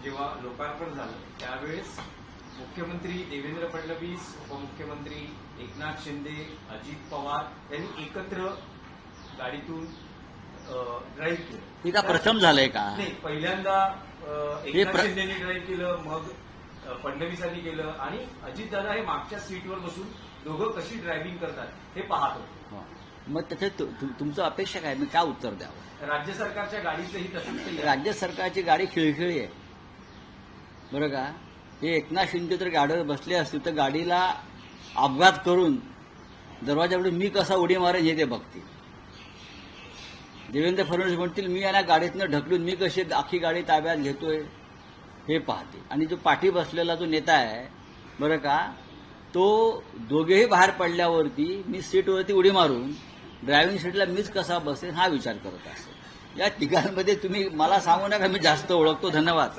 जेव्हा लोकार्पण झालं त्यावेळेस मुख्यमंत्री देवेंद्र फडणवीस, उपमुख्यमंत्री एकनाथ शिंदे, अजित पवार यांनी एकत्र गाडीतून ड्राईव्ह केलं. हे का प्रथम झालंय का? नाही, पहिल्यांदा एकनाथ शिंदेनी ड्राईव्ह केलं, मग फडणवीसांनी केलं आणि अजितदादा हे मागच्या सीटवर बसून दोघं कशी ड्रायव्हिंग करतात हे पाहत होते. मग त्याच्यात तुमचं अपेक्षा काय? मी काय उत्तर द्यावं? राज्य सरकारच्या गाडीचंही तसंच. राज्य सरकारची गाडी खिळखिळी आहे बरं का. हे एकनाथ शिंदे तर गाडीवर बसले असतील तर गाडीला अपघात करून दरवाजाकडून मी कसा उडी मारेन हे ते बघतील. देवेंद्र फडणवीस म्हणतील मी यांना गाडीतनं ढकलून मी कशी आखी गाडी ताब्यात घेतोय हे पाहते. आणि जो पाठी बसलेला जो नेता आहे बरं का, तो दोघेही बाहेर पडल्यावरती मी सीटवरती उडी मारून ड्रायव्हिंग सीटला मीच कसा बसेन हा विचार करत असेल. या तिघांमध्ये तुम्ही मला सांगू नका, मी जास्त ओळखतो. धन्यवाद.